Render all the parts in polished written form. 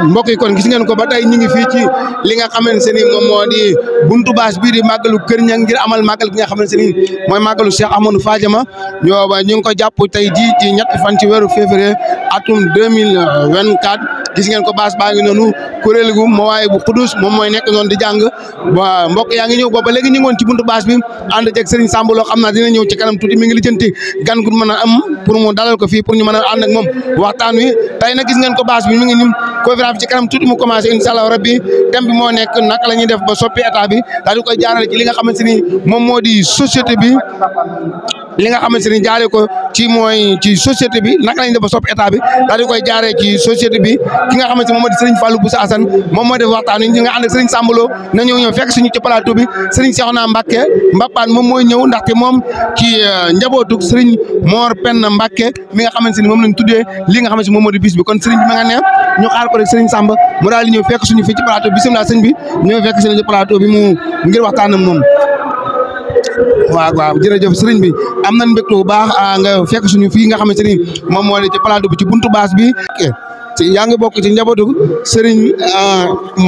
mbokk yi kon gis ngeen ko ba tey ñu ngi fii ci li nga xamante ni moom moo di buntu baas bii di màggalu Kër Ñang ngir amal màggal gi nga xamante ni mooy màggalu Cheikh Ahmadou Fadiama ñu ngi ko jàpp tey jii ci ñetti fan ci weeru février atum 2024 gis ngeen ko baas baa ngi noonu kuréel gu mooy bu xudus moom mooy nekk noonu di jàng ba mbokk yaa ngi ñëw booba léegi ñu ngi woon ci buntu baas bi ànd jeg Serigne Samb loo xam naa dina ñëw ci kanam tuuti mi ngi lijjanti gan gu mën a am pour mu dalal ko fii pour ñu mën a ànd ak moom waxtaan wi tey nag gis ngeen ko baas bi mi ngi nim conférence bi ci kanam tuuti mu commencé incha allah rabbi thème bi moo nekk naka la ñuy def ba soppi état bi daal di koy jaarale ci li nga xamante ni moom moo di société bi li nga xamante ni jaaree ko ci mooy ci société bi naka lañ def ba soppi état bi daal di koy jaaree ci société bi ki nga xamante ni moom moo di Serigne Fallou Boussa Assane moom moo def waxtaan wi ñi nga ànd ak Serigne Sambalo na ñëw fekk suñu ci plateau bi Serigne Cheikhouna Mbacké Mbapane moom mooy ñëw ndaxte moom ci njabootu Serigne Mor Penda Mbacké mi nga xamante ni moom lañ tuddee li nga xamante ni moom moo di bis bi kon Serigne bi ma nga ne ñu xaar ko rek Serigne Samba mu daal di ñëw fekk suñu fii ci plateau bi bisimilah sëñ bi ñëw fekk suñu ci plateau bi mu ngir waxtaan ak moom waaw jërëjëf sëriñ bi am nañ mbégte bu baax nga fekk suñu fii nga xamante ni moom moo di ci plateau bi ci buntu baas bi yaa ngi bokk ci njabootu Serigne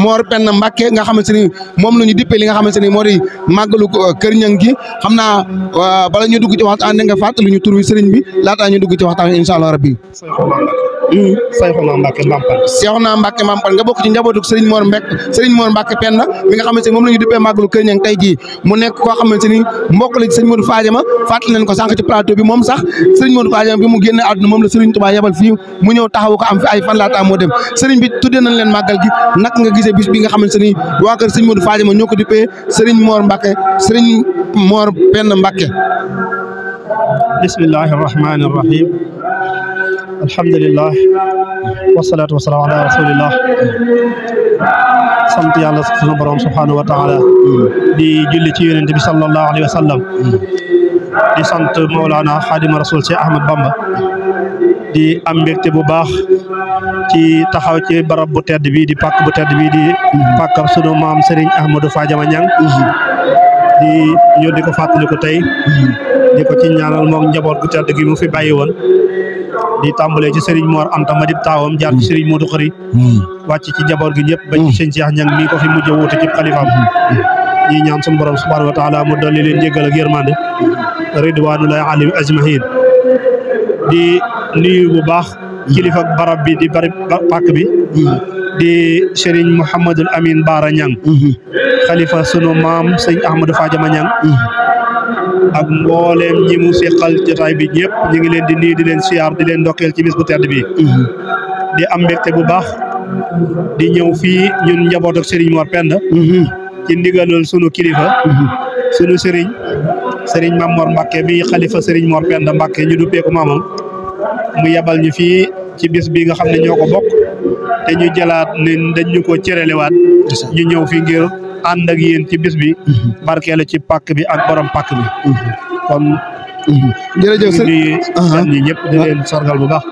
Mor Penda Mbacké nga xamante ni moom la ñu dippee li nga xamante ni moo di màggalu Kër Ñang gi xam naa bala ñu dugg ci waxtaan nga fàttali ñu tur wi sëriñ bi laataa ñu dugg ci waxtaan incha allah rabbi Cheikhouna Mbacké Mampane. Cheikhouna Mbacké Mampane nga bokk ci njabootu Serigne Mor Mbacké Penda mi nga xamante ni moom la ñu dippee màggalu Kër Ñang tey jii mu nekk koo xamante ni mbokk la ci Serigne Modou Fadiama fàttali nañ ko sànq ci plateau bi moom sax Serigne Modou Fadiama bi mu génne àdduna moom la Serigne Touba yebal fii mu ñëw taxawu ko am fi ay fan laata moo dem Serigne bi tuddee nañ leen màggal gi naka nga gisee bis bi nga xamante ni waa kër Serigne Modou Fadiama ñoo ko dippee Serigne Mor Penda Mbacké. Bismillahir Rahmanir Rahim. Alhamdulillah wasalaatu wasalaamu ala rasulillah sant yàlla sunu borom subhanahu wa taala di julli ci yonent bi sallallahu alayhi wa sallam di sant Mawlana Xaadima Rasul Cheikh Ahmad Bamba di am mbégte bu baax ci taxaw ci barab bu tedd bi di pàkk bu tedd bi di pàkkab sunu maam Serigne Ahmadou Fadiama Niang di ñu di ko fàttali ko tey di ko ci ñaanal moom njaboot gu tedd gi mu fi bàyyi woon di tàmbalee ci Serigne Mor Anta Madib taawam jaar ci Serigne Modou Khari wàcc ci njaboot gi ñëpp ba ci sëñ Cheikh Niang mi ko fi mujj a wuute ci xalifaam ñi ñaan suñu borom subhanahu wa taala mu dolli leen jéggal ak yërmande ridwanullahi alayhim ajmahin di nuyu bu baax kilifa barab bi di bari pàkk bi di Serigne Mouhamadul Amin Bara Niang xalifa sunu maam sëñ Ahmadou Fadiama Niang ak mbooleem ñi mu seqal jotaay bi ñëpp ñu ngi leen di nuyu di leen siyaar di leen ndokkeel ci bis bu tedd bi di am mbégte bu baax di ñëw fii ñun njaboot ak Serigne Mor Penda ci ndigalul sunu kilifa sunu Serigne Mame Mor Mbacké bi xalifa Serigne Mor Penda Mbacké ñu duppee ko maamam mu yebal ñu fii ci bis bi nga xam ne ñoo ko bokk te ñu jëlaat ne dañ ñu ko cëralewaat ñu ñëw fi ngir ànd ak yéen ci bis bi barkeelu ci pàkk bi ak borom pàkk bi kon jërëjëf sëriñ ñi ñëpp di leen sargal bu baax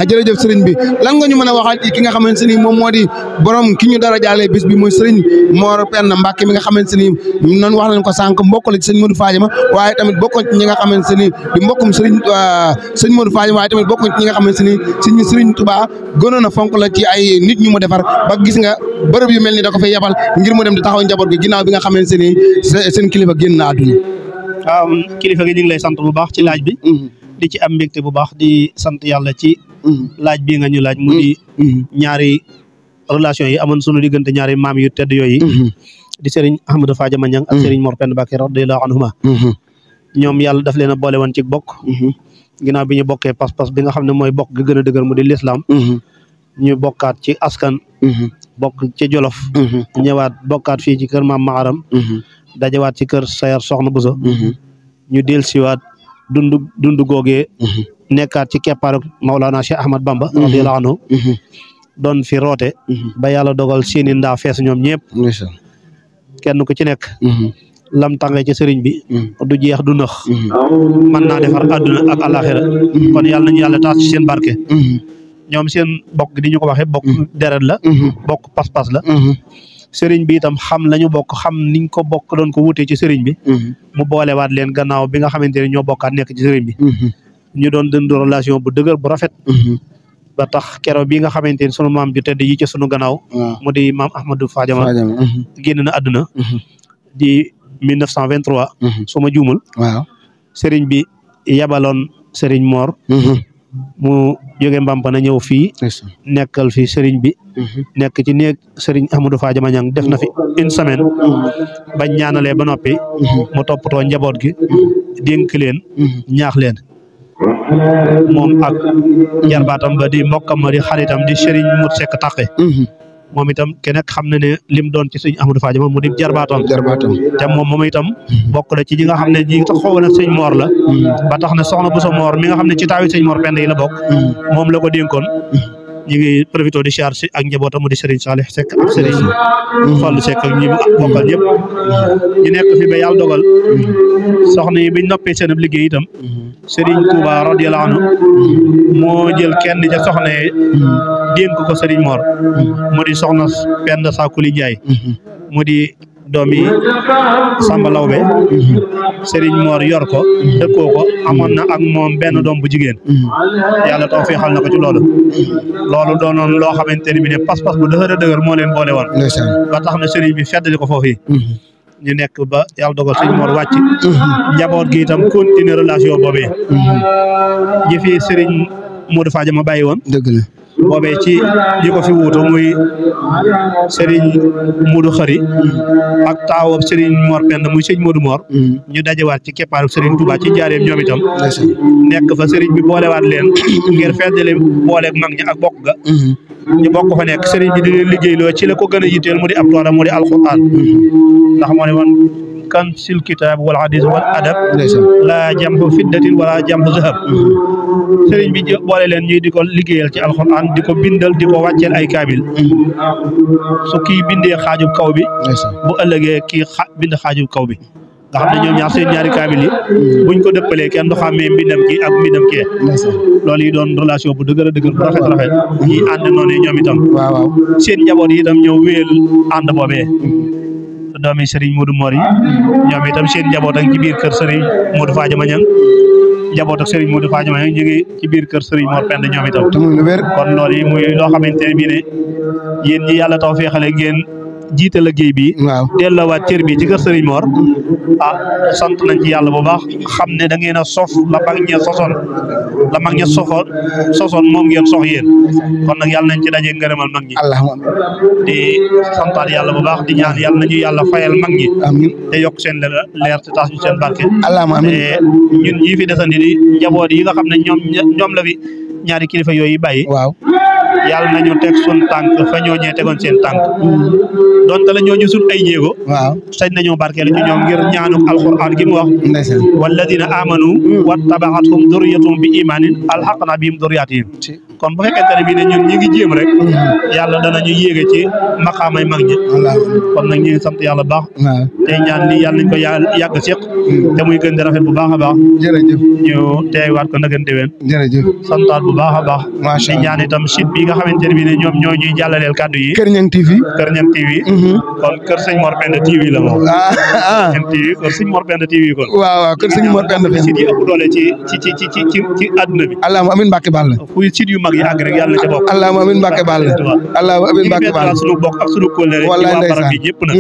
jërëjëf sëriñ bi lan nga ñu mën a waxal ci ki nga xamante ni moom moo di borom ki ñu dara jaale bis bi mooy Serigne Mor Penda Mbacké mi nga xamante ni noonu wax nañ ko sànq mbokk la ci sëñ Modou Fadiama waaye tamit bokkoon ci ñi nga xamante ni di mbokkum sëñ Modou Fadiama waaye tamit bokkoon ci ñi nga xamante ni suñu Serigne Touba gënoon a fonk la ci ay nit ñu mu defar ba gis nga bërëb yu mel ni da ko fay yebal ngir mu dem di taxaw njaboot gi ginnaaw bi nga xamante ni seen kilifa génn na àdduna. waaw kilifa gi ñu ngi lay sant bu baax ci laaj bi di ci am mbégte bu baax di sant yàlla ci laaj bii nga ñu laaj mu di ñaari relation yi amoon sunu diggante ñaari maam yu tedd yooyu di Serigne Ahmadou Fadiama Niang ak Serigne Mor Penda Mbacké radiyallahu anhuma ñoom yàlla daf leen a boole woon ci bokk ginnaaw bi ñu bokkee pas-pas bi nga xam ne mooy bokk gi gën a dëgër mu di l'islam ñu bokkaat ci askan bokk ci Jolof ñëwaat bokkaat fii ci kër maam Maharam dajawaat ci kër Sayar Soxna Buso ñu dellusiwaat dund googee nekkaat ci keppaaru Maulana Cheikh Ahmad Bamba radiyallahu anhu doon fi roote ba yàlla dogal seeni ndaa fees ñoom ñëpp kenn ku ci nekk lam tàngee ci sëriñ bi du jeex du nëx mën naa defar àdduna ak alaxira kon yàlla nañu yàlla taas ci seen barke ñoom seen bokk di ñu ko waxee bokk deret la bokk pas-pas la sëriñ bi itam xam lañu bokk xam niñ ko bokk doon ko wutee ci sëriñ bi mu boolewaat leen gannaaw bi nga xamante ne ñoo bokkaat nekk ci sëriñ bi ñu doon dund relation bu dëgër bu rafet ba tax keroog bi nga xamante ni sunu maam ju tedd yi ci sunu gannaaw mu di maam Ahmadou Fadiama génn na àdduna di 1923 su ma juumul sëriñ bi yabaloon sëriñ Mor mu jóge Mbampana ñëw fii nekkal fi sëriñ bi nekk ci néeg sëriñ Ahmadou Fadiama Niang def na fi une semaine bañ ñaanalee ba noppi mu toppatoo njaboot gi dénk leen ñaax leen moom ak jarbaatam ba di mbokkam ma di xaritam di sëriñ Mut Sekk Taqe moom itam kenn xam na ne lim doon ci sëñ Ahmadou Fadiama mu di jarbaatam te moom itam bokk na ci ñi nga xam ne ñi taxaw na sëñ Mor la ba tax na soxna Bousso Mor mi nga xam ne ci taawi sëñ Mor Penda yi la bokk moom la ko dénkoon ñi ngi profité di siyaar si ak njabootam mu di Serigne Salih Seck ak Serigne Fallou Seck ak ñi bokkal ñëpp ñu nekk fi ba yàlla dogal soxna yi biñ noppee seen liggéey itam Serigne Touba radiyallahu anhu moo jël kenn ca soxna yi dénk ko Serigne Mor mu di soxna Penda Sakuli Ndiaye mu di doomi Samba Lawbe Serigne Mor yor ko dëkkoo ko amoon na ak moom benn doom bu jigéen yàlla taw fii xal na ko ci loolu doonoon loo xamante ne bi ne pas-pas bu dëgër a dëgër moo leen boole woon ba tax na Serigne bi feddali ko foofu ñu nekk ba yàlla dogal Serigne Mor wàcc njaboot gi itam continuer relation boobee ñi fi Serigne Modou Fadiama bàyyi woon dëgg la boobee ci ñi ko fi wuutu muy Serigne Modou Khari ak taawam Serigne Mor Penda muy sëñ Modou Mor ñu dajewaat ci keppaaru Serigne Touba ci njaareem ñoom itam nekk fa Serigne bi boolewaat leen ngir feddale booleeg mag ñi ak bokk ga ñu bokk fa nekk Serigne bi di leen liggéeyloo ci la ko gën a yitteel mu di ab tooram mu di alxuraan ndax moo ne woon kan sil kitaab wal hadis wal adab la jamhu fiddatin wala jamhu zahab sëriñ bi boole leen ñuy di ko liggéeyal ci alxuraan di ko bindal di ko wàcceel ay kaamil su kii bindee xaajub kaw bi bu ëllëgee kii bind xaajub kaw bi nga xam ne ñoom ñaar seen ñaari kaamil yi buñ ko dëppalee kenn du xàmmee mbindam kii ak mbindam kee loolu yi doon relation bu dëgër a dëgër bu rafet ñi ànd noonu ñoom itam seen njaboot yi itam ñëw wéyal ànd boobee doomi Serigne Modou Mor yi ñoom itam seen njaboot ak ci biir kër Serigne Modou Fadiama Niang njaboot ak Serigne Modou Fadiama Niang ñu ngi ci biir kër Serigne Mor Penda ñoom itam kon loolu yi muy loo xamante ne bii ne yéen ñi yàlla taw feexale ngeen jiite liggéey bi delloowaat cër bi ci kër Serigne Mor sant nañ ci yàlla bu baax xam ne da ngeen a sof la mag ña sosoon la mag ña sosoon moom ngeen sox yéen kon nag yàlla nañ ci daje ngërëmal mag ñi di santaat yàlla bu baax di ñaan yàlla nañu yàlla fayal mag ñi te yokk seen leer te tax ñu seen barke te ñun ñii fi desandi di njaboot yi nga xam ne ñoom la fi ñaari kilifa yooyu bàyyi yàlla nañu teg sun tànk fa ñooñee tegoon seen tànk donte la ñooñu sun ay jéego sañ nañoo barkeelu ci ñoom ngir ñaanu alquran gi mu wax walladina amanu wattabaxathum durriyatum bi imanin alxaqna bihim durriyatihim kon bu fekkente ne bii ne ñun ñi ngi jéem rek yàlla danañu yéege ci maqaamay mag ñi kon nag ñu ngi sant yàlla baax tey ñaan lii yàlla nañ ko yàgg séq te muy gën di rafet bu baax a baax jërëjëf ñu teewaat ko nagante ween jërëjëf santaat bu baax a baax di ñaan itam site bi nga xamante ne bii ne ñoom ñoo ñuy jàllaleel kàddu yi Kër Niang TV kon Kër Sëñ Mor Penda TV la moom Niang TV kon Sëñ Mor Penda TV kon waaw Kër Sëñ Mor Penda site yi ëpp doole ci àdduna bi allahumma amin Mbàkke Ball fuy site yu mag yi àgg rek yàlla na ca bokk allahumma amin Mbàkke Ball allahumma amin Mbàkke Ball sunu bokk ak sunu kóllëre ci waa barab bi ñëpp nag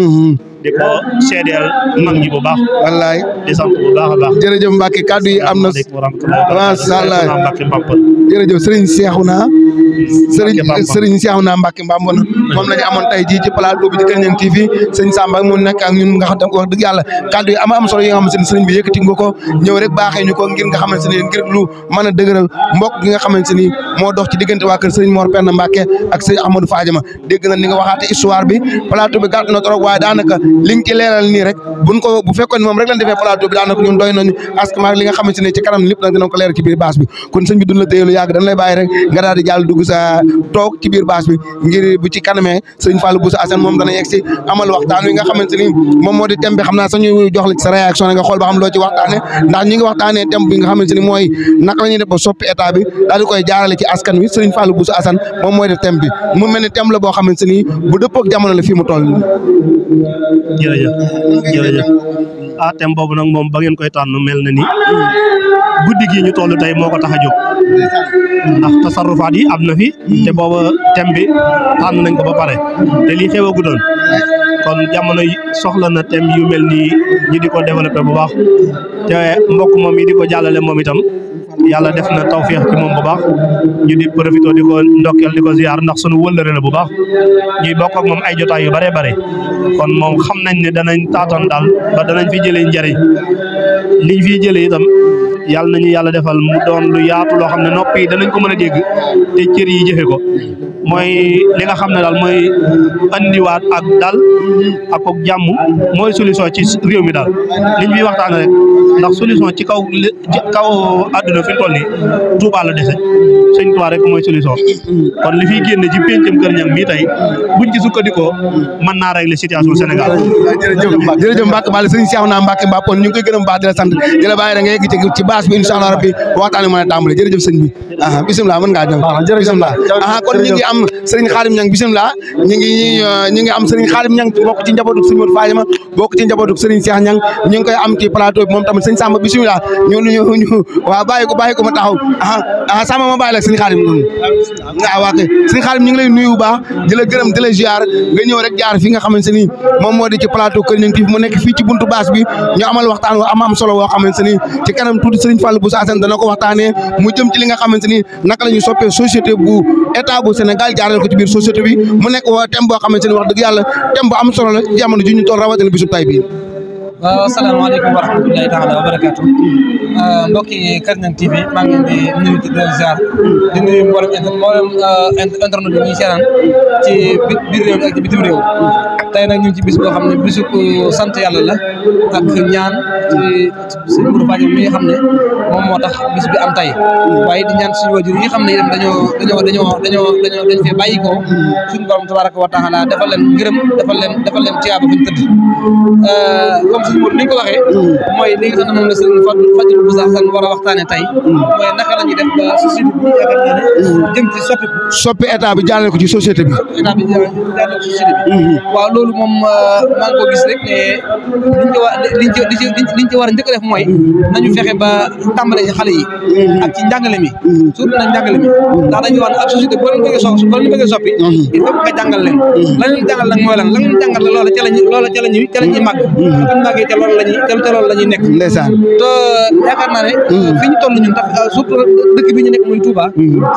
di ko seedeel mag ñi bu baax wallaay di sant bu baax a baax jërëjëf Mbacke kaddu yi am na masha Allah jërëjëf Serigne Cheikhouna Mbacke Mbambon moom la ñu amoon tey jii ci plateau bi ci Kër Niang TV sëñ Samba mu nekk ak ñun nga xam wax dëgg yàlla kaddu yi am solo yi nga xamante ne Serigne bi yëkkati nga ko ñëw rek baaxee ñu ko ngir nga xamante ne ngir lu mën a dëgëral mbokk gi nga xamante ni moo dox ci diggante waa kër Serigne Mor Penda Mbacke ak Serigne Ahmadou Fadiama dégg na ni nga waxaate histoire bi plateau bi gàtt na trop waaye daanaka li nga ci leeral nii rek bu fekkoon moom rek lañ defee plateau bi daanaka ñun doy nañu askan li nga xamante ne ci kanam lépp nag dinañ ko leeral ci biir bâche bi kon sëñ bi duñ la téye lu yàgg dañ lay bàyyi rek nga daal di jàll dugg sa toog ci biir bâche bi ngir bu ci kanamee sëñ Fallou Boussa Assane moom dana yegg si amal waxtaan wi nga xamante ni moom moo di thème bi xam naa sañu jox la ci sa réaction nga xool ba xam loo ci waxtaane ndax ñi ngi waxtaanee thème bi nga xamante ni mooy naka la ñuy def ba soppi état bi daal di koy jaarale ci askan wi sëñ Fallou Boussa Assane moom mooy def thème bi mu mel ni thème la boo xamante ni bu dëppook jamono la fii mu toll jërëjëf thème boobu nag moom ba ngeen koy tànn mel na ni guddi gi ñu toll tey moo ko tax a jóg ndax tasarrufaat yi am na fi te booba thème bi tànn nañ ko ba pare te lii xewagu doon kon jamono yi soxla na thème yu mel nii ñu di ko développé bu baax te mbokk moom yi di ko jàllale moom itam yàlla def na tawféex ci moom bu baax ñu di profité di ko ndokkeel di ko ziar ndax sunu wëllëre la bu baax ñuy bokk ak moom ay jotaay yu bare bare kon moom xam nañ ne danañ taatan daal ba danañ fi jëlee njariñ liñ fiy jëlee itam yàlla nañu yàlla defal mu doon lu yaatu loo xam ne nopp yi danañ ko mën a dégg te cër yi jëfe ko mooy li nga xam ne daal mooy andiwaat ak dal ak jàmm mooy solution ci réew mi daal liñ fi waxtaan rek ndax solution ci kaw àdduna fi mu toll nii Touba la dese sëñ Touba rek mooy solution kon li fiy génne ci péncam Kër Niang mii tey buñ ci sukkandikoo mën naa régler situation Sénégal. jërëjëf Mbacke Balla sëriñ Cheikhouna Mbacke Mbapone ñu ngi koy gërëm baax di la sant di la bàyyi da nga yegg ci base bi incha allah rabbi waxtaan mën a tàmbale jërëjëf sëñ bi bisimilah mën ngaa ñëw bisimilah kon ñu ngi am sëriñ Khadim Niang bisimilah ñu ngi am sëriñ Khadim Niang bokk ci njabootu sëriñ Modou Fadiama bokk ci njabootu sëriñ Cheikh Niang ñu ngi koy am ci plateau bi moom tamit sëñ Samba bisimilah ñu waaw bàyyi ko ma taxaw Samba ma bàyyi la sëriñ Khadim waa kay sëriñ Khadim ñu ngi lay nuyu bu baax di la gërëm di la ziar nga ñëw rek jaar fi nga xamante ni moom moo di ci plateau Kër Niang TV mu nekk fii ci buntu baas bi ñu amal waxtaan wo am solo woo xamante ni ci kanam tuuti sëriñ Fallou Bousso Assane dana ko waxtaanee mu jëm ci li nga xamante ni naka la ñu soppee société bu état bu Sénégal jaarale ko ci biir société bi mu nekk woo thème boo xamante ni wax dëgg yàlla thème bu am solo la jamono ji ñu toll rawatina bisub tay bi waaw asalaamaaleykum wa rahmatulahi taala wa barakaatu mbokki Kër Niang TV maa ngi leen di nuyu di leen ziar di nuyu mboolem internet yi ñuy seetaan ci biir réew mi ak ci bitim réew tey nag ñu ngi ci bis boo xam ne bisu sant yàlla la ak ñaan ci sëñ Modou Fadiama mi nga xam ne moom moo tax bis bi am tey waaye di ñaan suñu wajur yi nga xam ne yéen dañoo fee bàyyi ko suñu borom tabaraka wa taala defal leen ngërëm defal leen tiyaaba fi ñu tëdd comme suñu Modou ni nga ko waxee mooy li nga xam ne moom la sëriñ Fadilou Bousso Assane war a waxtaane tey mooy naka la ñuy def ba société bi yaakaar naa ne jëm ci soppi état bi jaarale ko ci société bi état bi jaarale ko ci société bi waaw loolu moom maa ngi ko gis rek ne liñ ci war a njëkk a def mooy nañu fexe ba tàmbale ci xale yi ak ci njàngale mi surtout nag njàngale mi ndax dañuy wax ne ak société boo leen bëggee soppi il faut nga jàngal leen la leen jàngal nag mooy lan la leen jàngal loola ca la ñuy màgg buñ màggee ca loolu la ñuy nekk ndeysaan te yaakaar naa ne fi ñu toll ñun tax surtout dëkk bi ñu nekk muy Touba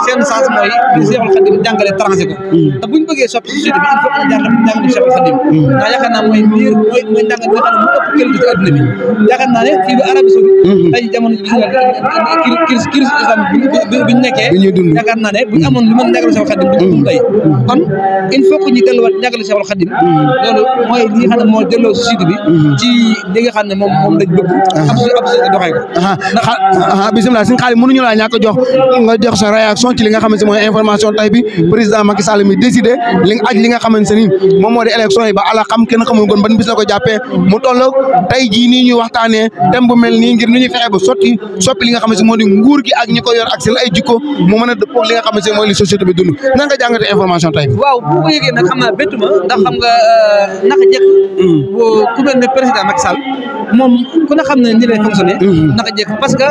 seen sens mooy li Cheikhul Khadim jàngale tracé ko te buñ bëggee soppi société bi il faut que ñu jàngale Cheikhul Khadim ndax yaakaar naa mooy njàngal bi nga xam ne mu ëpp qualité ci adduna bi yaakaar naa ne fii ba Arabie Saoudite tey jamono ji crise islamique bi ñu nekkee yaakaar naa ne bu ñu amoon lu mën njàngale Cheikhul Khadim duñ tey kon il faut que ñu delluwaat njàngale Cheikhul Khadim loolu mooy li nga xam ne moo delloo société bi ci li nga xam ne moom lañ bëgg ab société doxee ko bisimilah sëñ Khadim mënuñu laa ñàkk nga jox sa réaction ci li nga xamante ne mooy information tay bi président Macky Sall mi décidé li nga xamante ni moom moo di élection yi ba ala xam kenn xamul goon ban bis la ko jàppee mu tolloog tey jii nii ñuy waxtaanee thème bu mel nii ngir nu ñuy fexe ba soppi li nga xamante ne moo di nguur gi ak ñi ko yor ak seen ay jikko mu mën a dëppoo li nga xamante ne mooy li société bi dund nan nga jàngatee information tay bi waaw bu ko yëgee nag xam naa bettu ma ndax xam nga naka jëkk ku mel ne président Macky Sall moom ku ne xam ne ni lay fonctionné naka jëkk parce que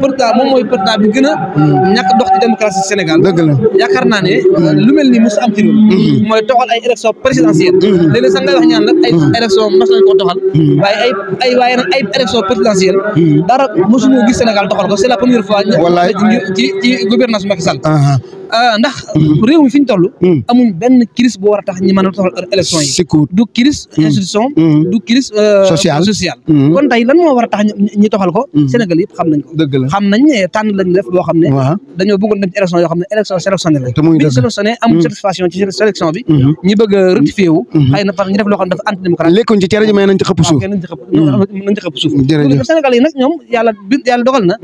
président moom mooy président bi gën a ñàkk dox ci démocratie Sénégal dëgg la yaakaar naa ne lu mel ni mos am ci réew mooy toxal ay élection présidentielle léeg-léeg sax nga wax ñaan nag ay élection mas nañ koo toxal waaye nag ay élection présidentielle dara mosuñoo gis Sénégal toxal ko c'est la première fois ci gouvernance Macky Sall ndax réew mi fi ñu toll amuñ benn crise bu war a tax ñi mën a toxal élection yi du crise institution du crise sociale kon tey lan moo war a tax ñi toxal ko Sénégal yëpp xam nañ ko xam nañ ne tànn lañ def boo xam ne dañoo bëggoon dem ci élection yoo xam ne élection sélectionné la bi sélectionné amul satisfaction ci sélection bi ñi bëgg a rectifié wu xëy na parce que ñu def loo xam ne dafa anti démocratique lekkuñ ci cere ji mais nañ ci xëpp suuf nañ ci xëpp suuf Sénégal yi nag ñoom yàlla dogal na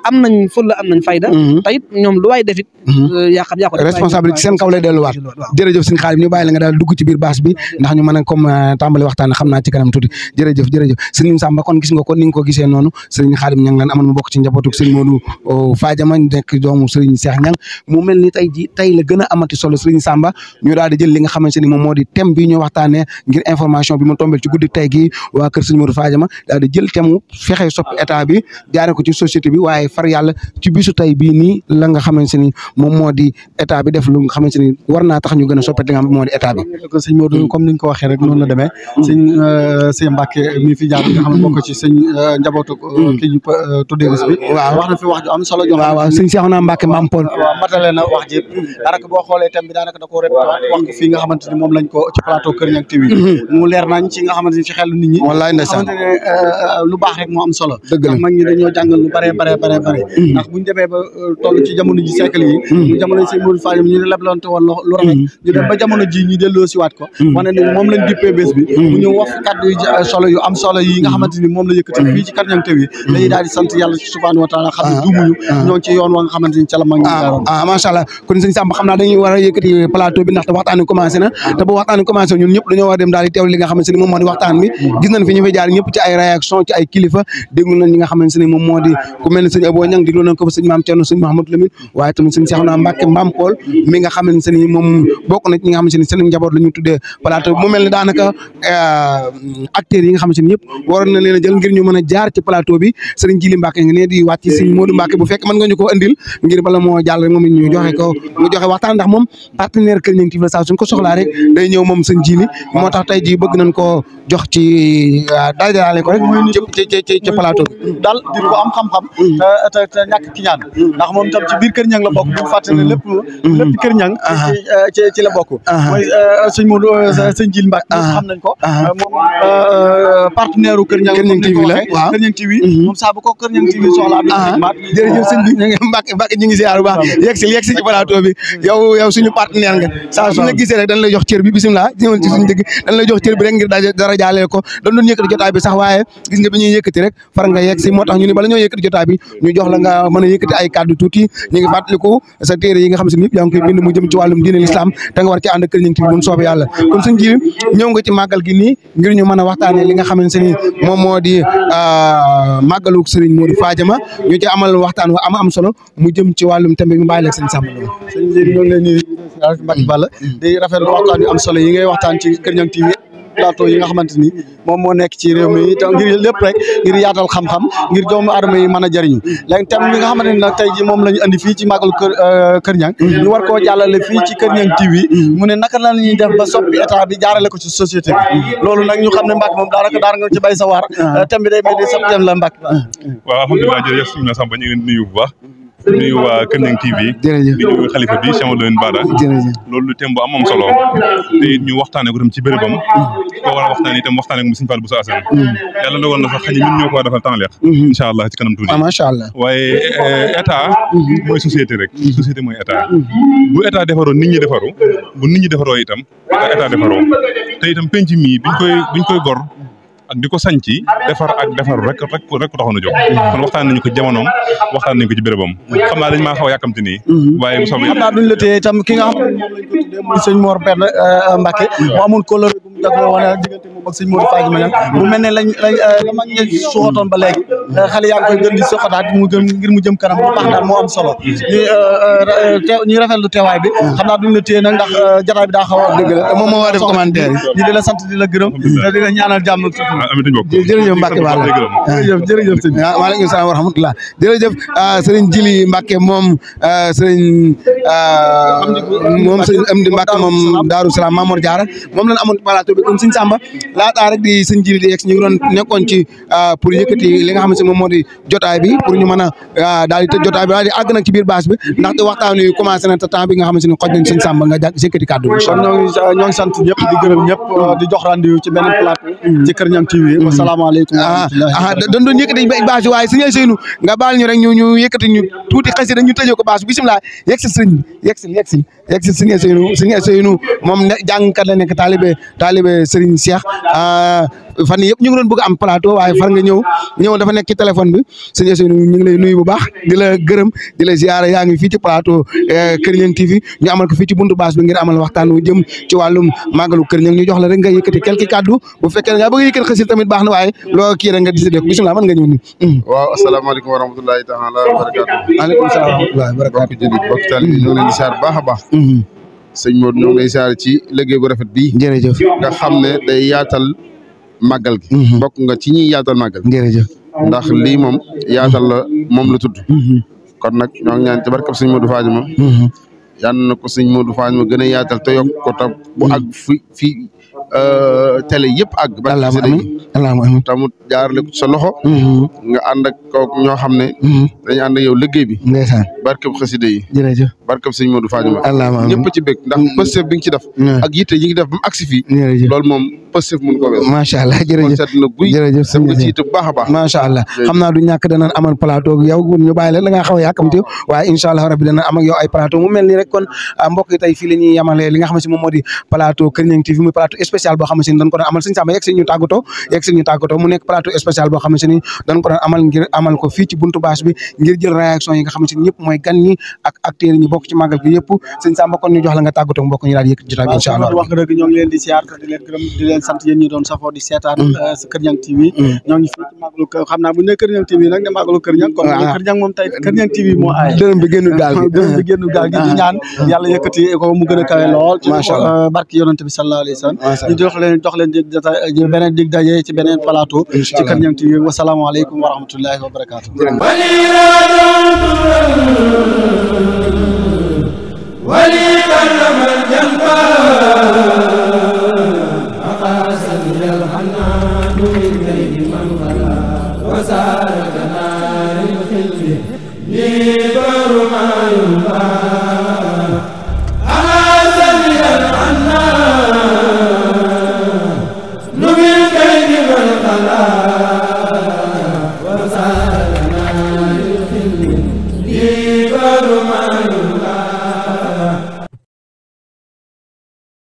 am nañ fulla am nañ fayda te it ñoom lu waay defit responsabilité ci seen kaw lay delluwaat jërëjëf sëñ Xaadim ñu bàyyi la nga daal dugg ci biir bâche bi ndax ñu mën a comme tàmbali waxtaan xam naa ci kanam tuuti jërëjëf sëriñ Samba kon gis nga ko ni nga ko gisee noonu sëriñ Xaadim Ñang lan amoon mu bokk ci njabootu sëriñ Modou Fadiama nekk doomu sëriñ Cheikh Ñang mu mel ni tey la gën a amati solo sëriñ Samba ñu daal di jël li nga xamante ni moom moo di thème bi ñu waxtaanee ngir information bi mu tombel ci guddi tey gi waa kër sëriñ Modou Fadiama daal di jël thème fexe soppi état bi jaare ko ci société bi waaye far yàlla ci bisu tey bii nii la nga xamante ni moom moo di état bi def lu nga xamante ni war naa tax ñu gën a soppi li nga xam moo di état bi sëñ Modou comme niñ ko waxee rek noonu la demee sëñ Mbacke mi fi jaar nga xam ne bokk ci sëñ njabootu ki ñu tuddee bis bi waaw wax na fi wax ju am solo waaw sëñ Cheikhouna Mbacke Mame Paul waaw matale na wax ji daanaka boo xoolee thème bi daanaka da ko rek wax ko fii nga xamante ni moom lañ ko ci plateau Kër Niang TV mu leer nañ ci nga xamante ni ci xelu nit ñi wallaay ndeysaan xamante ne lu baax rek moo am solo dëgg la mag ñi dañoo jàngal lu bare ndax buñu demee ba toll ci jamono ji siècle yi mu jamono sëñ Modou Fadiama ñu ne leblante woon lu rafet ñu dem ba jamono ji ñu delloo si waat ko wane ne moom lañ dippee bés bi mu ñëw wax kàddu yu solo yu am solo yi nga xamante ni moom la yëkkati fii ci Kër Niang TV dañuy daal di sant yàlla subhanahu wa taala xam ne juumuñu ñoo ngi ci yoon wa nga xamante ni ca la mag ñi jaaroon macha allah kon sëñ Samba xam naa dañuy war a yëkkati plateau bi ndaxte waxtaan wi commencé na te bu waxtaan wi commencé ñun ñëpp dañoo war a dem daal di teew li nga xamante ni moom moo di waxtaan bi gis nañ fi ñu fay jaar ñëpp ci ay réaction ci ay kilifa déglu nañ ñi nga xamante ni moom moo di ku mel ne sëñ Abo Ñang déglu nañ ko fa sëñ Maam Cerno sëñ Mahamadou Lamine waaye tamit sëñ Cheikhouna Mbacke Mame Paul mi nga xamante ni moom bokk na ñi nga xamante ni seen njaboot la ñu tuddee plateau mu mel ni daanaka acteurs yi nga xamante ni yëpp waroon na leen a jël ngir ñu mën a jaar ci plateau bi sëriñ Jili Mbacke nga ne di wàcc sëñ Modou Mbacke bu fekk mën nga ñu ko andil ngir bala moo jàll rek moom ñu joxe ko mu joxe waxtaan ndax moom partenaire Kër Niang TV la saa suñ ko soxlaa rek day ñëw moom sëñ Jili moo tax tey jii bëgg nañ koo jox ci daajalaale ko rek ci plateau bi daal di ko am xam-xam te ñàkk ki ñaan ndax moom tam ci biir Kër Niang la bokk bu fàttali lépp Kër Niang ci la bokk mooy sëñ Modou sëñ Jili Mbacke xam nañ ko moom partenaire u Kër Niang TV la Kër Niang TV moom saa bu ko Kër Niang TV soxlaa bi jërëjëf sëñ bi Mbacke ñu ngi ziar bu baax yegg si ci plateau bi yow suñu partenaire nga saa su la gisee rek dañ lay jox cër bi bisimilah ñëwal ci suñu dëgg dañ lay jox cër bi rek ngir dara jaalee ko dañ doon yëkkati jotaay bi sax waaye gis nga bi ñuy yëkkati rek far nga yegg si moo tax ñu ni bala ñoo yëkkati jotaay bi ñu jox la nga mën a yëkkati ay kàddu tuuti ñu ngi fàttaliku sa téere yi nga xam si ni yëpp yaa ngi koy bind mu jëm ci wàllum diine l'islam te nga war ci ànd Kër Niang TV bu soobee yàlla kon sëñ Jili ñëw nga ci màggal gi nii ngir ñu mën a waxtaanee li nga xamante ni moom moo di màggalu Sëriñ Modou Fadiama ñu ci amal waxtaan wa am solo mu jëm ci wàllum tembe bi bàyyi la sëñ Samba sëñ Jili ñoo ngi leen di Mbacke Balla di rafetlu waxtaan yu am solo yi ngay waxtaan ci Kër Niang TV plateau yi nga xamante ni moom moo nekk ci réew mi te ngir lépp rek ngir yaatal xam-xam ngir doomu aadama yi mën a jëriñu léegi thème bi nga xamante ni nag tey ji moom la ñu andi fii ci màggalu Kër Niang ñu war koo jàllale fii ci Kër Niang TV mu ne naka la ñuy def ba soppi état bi jaarale ko ci société bi loolu nag ñu xam ne Mbacke moom daanaka nga ci bay sa waar thème bi day mel ni sa thème la Mbacke waaw alhamdulilah jërëjëf suñu Samba ñu ngi leen di nuyu bu baax nuyu waa Kër Niang TV jërëjëf di nuyu xalifa bi Cheikh Amadou Bara loolu lu thème bu am solo te it ñu waxtaane ko tam ci bérébam ko war a waxtaane itam waxtaane ko mu Sëñ Fall bu sa Assane yàlla dogal na sax xëy na ñun ñoo ko war a defal tànleex incha allah ci kanam tuuti macha allah waaye état mooy société rek société mooy état bu état defaroo nit ñi defaru bu nit ñi defaroo itam état defaroo te itam penc mi biñ koy gor ak di ko sañci defar rek ko taxoon a jóg kon waxtaan nañu ko jamonoom waxtaan nañu ko ci bérébam xam naa dañ maa xaw a yàkkamti nii waaye bu soobee xam naa duñ la téye itam ki nga xam ne moom lañ ko tuddee muy sëñ Mor Penda Mbacke mu amoon kóllëre bu mu jagloo wane diggante moom ak sëñ Modou Fadiama mu mel ne lañ la mag ñi suuxatoon ba léegi xale yaa ngi koy gën di soxataat ngir mu jëm kanam bu baax daal moo am solo ñuy rafetlu teewaay bi xam naa duñ la téye nag ndax jataay bi daa xaw a dëgg la moom moo war a def commentaire yi di la sant di la gërëm te di la ñaanal jàmm jërëjëf Mbacke Balla jërëjëf sëñ bi waaleykum salaam wa rahmatulah jërëjëf sëriñ Jili Mbacke moom sëriñ Amdi Mbacke moom Daaru Salaam Mamour Diarra moom lañ amoon plateau bi kon sëñ Samba laataa rek di sëñ Jili di yegg ñu ngi doon nekkoon ci pour yëkkati li nga xamante ne moom moo di jotaay bi pour ñu mën a daal di tëj jotaay bi daal di àgg nag ci biir bâche bi ndaxte waxtaan wi commencé na te temps bi nga xamante ne xoj nañ sëñ Samba nga yëkkati kàddu bi. kon ñoo ngi sant ñëpp di gërëm ñëpp di jox rendez-vous ci beneen plateau ci Kër Niang TV. wasalaamaaleykum. dañ doon yëkkati bâche waaye sëñ Seynou nga baal ñu rek ñu yëkkati ñu tuuti xasi rek ñu tëjee ko bâche bisimilah yegg si sëriñ bi yegg si sëñ Seynou moom jàngkat la nekk taalibe Serigne Cheikh fan yii yëpp ñu ngi doon bëgg am plateau waaye far nga ñëw dafa nekk ci téléphone bi sëñ Ousseynou ñu ngi lay nuyu bu baax di la gërëm di la ziara yaa ngi fii ci plateau Kër Niang TV ñu amal ko fii ci buntu baas bi ngir amal waxtaan wu jëm ci wàllum màggalu Kër Niang ñu jox la rek nga yëkkati quelques kàddu bu fekkee nga bëgg yëkkati xasil tamit baax na waaye loo kii rek nga décidé ko bisimilah mën nga ñëw nii. waaw asalaamaaleykum wa rahmatulahi taala wa barakaatu. maaleykum salaam wa rahmatulah barakaatu. bokk jullit bokk taalibe ñoo ngi leen di siyaar baax a baax. sëñ Modou ñoo ngi lay siyaar ci liggéey bu rafet bii. jërëjëf nga xam ne day yaatal màggal gi. bokk nga ci ñiy yaatal màggal. jërëjëf ndax lii moom yaatal la moom la tudd. kon nag ñoo ngi ñaan ci barkab sëñ Modou Fadima. yal na ko sëñ Modou Fadima gën a yaatal te yokk ko tam bu àgg fi télé yëpp àgg. allahumma amiin tamut jaarale ko ci sa loxo. nga ànd ak kooku ñoo xam ne. dañu ànd ak yow liggéey bi. ndeysaan barkab xasida yi. jërëjëf barkab sëñ Modou Fadima. allahumma amiin ñëpp ci bëgg ndax pëstef bi nga ci def. ak yitte yi nga def ba mu agsi fii. jërëjëf loolu moom pëstef mun ko wees. macha allah jërëjëf seet na guy. jërëjëf dem nga ci yitte bu baax a baax. macha allah xam naa du ñàkk danañ amal plateau ak yow ñu bàyyi la da ngaa xaw a yàkkamti waaye incha allah rabbi dana am ak yow ay plateau mu mel ni rek kon mbokk yi tey fii la ñuy yamalee li nga xam ne si moom moo di plateau Kër Niang TV muy plateau spécial boo xam ne si dañ ko doon amal sëñ Samba yegg si ñu tàggatoo mu nekk plateau spécial boo xam ne si ni dañ ko doon amal ngir amal ko fii ci buntu bâche bi ngir jël réaction yi nga xam ne si ñëpp mooy gan ñi ak acteurs yi ñu bokk ci màggal gi yëpp sëñ Samba kon ñu jox la nga tàggatoo mbokk ñu daal yëkk jotaay bi incha allah wax nga dëgg ñoo ngi leen di siyaar di leen gërëm di leen sant yéen ñi doon safoo di seetaan Kër Niang TV ñoo ngi fii ci màggalu xam naa bu ñu nee Kër Niang TV nag ne màggalu Kër Niang kon Kër Niang moom tey Kër Niang TV moo aay dërëm bi génnul gaal gi di ñaan yàlla yëkkati ko mu gën a kawe lool ci barki yonent bi sallallahu alayhi wa sallam ñu jox leen beneen dig daje ci beneen plateau ci Kër Niang TV wasalaamaaleykum wa rahmatullahi wa barakaatu نبي الكيد والخلاء